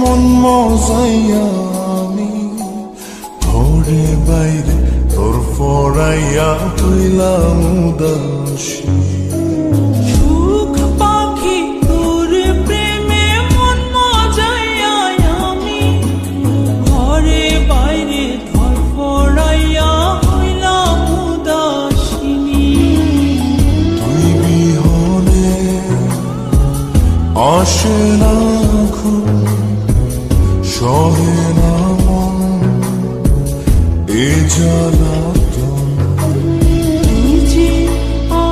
মন মজাইয়া আমি ঘরে বাইরে তোর ফরাইয়া হইলাম উদাসী। সুখ পাখি তোর প্রেমে মন মজাইয়া আমি ঘরে বাইরে ধরফরাইয়া হইলাম উদাসিনী। তুই বিহনে আসে না ঘুম, সহে না মন এ জ্বালাতন। তুই যে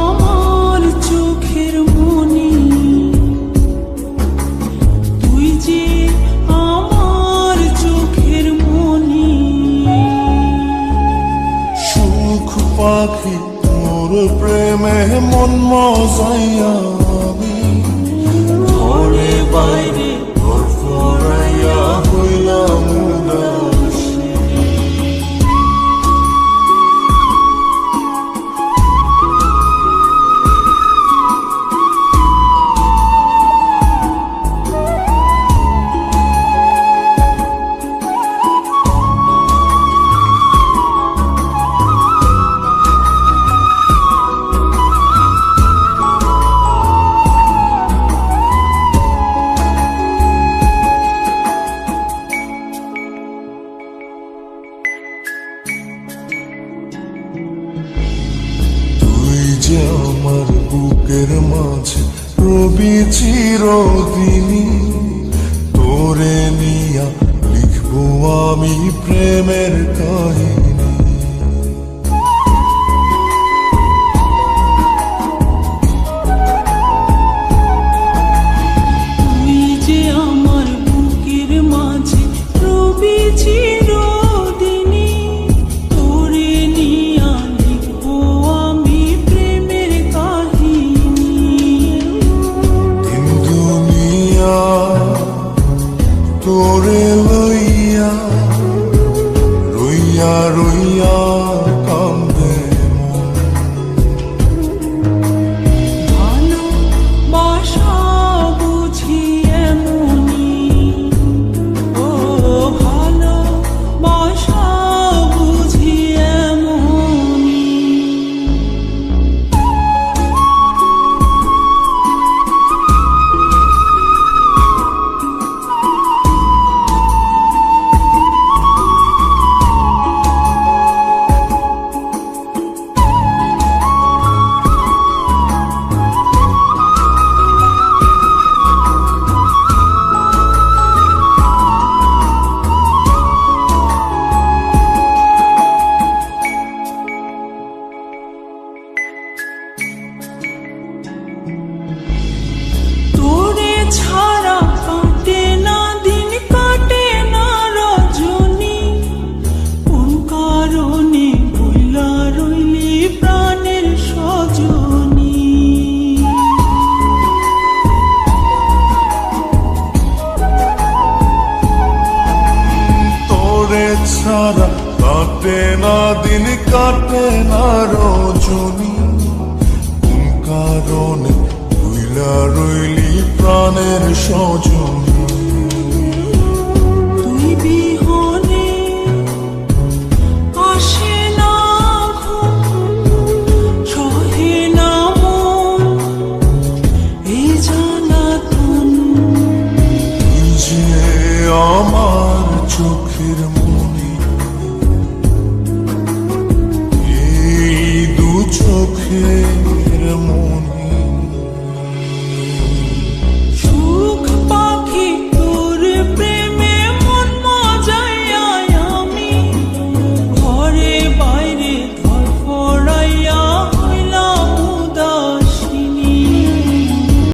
আমার চোখের মনি, তুই যে আমার চোখের মনি। সুখ পাখি তোর প্রেমে মন মজাইয়া আমি ঘরে বাইরে তোর ফরাইয়া হইলাম উদাসী। যে আমার বুকের মাঝে রবি চিরদিনী, তোরে নিয়া লিখবো আমি প্রেমের কাহিনী। তুই যে আমার বুকের মাঝে রবি চিরদিনী, তোরে নিয়া লিখবো আমি প্রেমের কাহিনী। দিন দুনিয়া তোরে লইয়া রইয়া রইয়া কান্দে মন। ভালোবাসা বুঝি এমনি, ও ভালোবাসা বুঝি এমনি। তোরে ছাড়া কাটে না দিন, কাটে না রজনী। কোন কারণে ভুলা রইলি প্রাণের সজনী। তোরে ছাড়া কাটে না দিন, কাটে না রজনী। কোন কারণে ভুইলা রইলি প্রাণের সজনী। তুই বিহনে আসে না ঘুম, সহে না মন এই জ্বালাতন। তুই যে আমার চোখের মনি, এই দু চোখের মনি।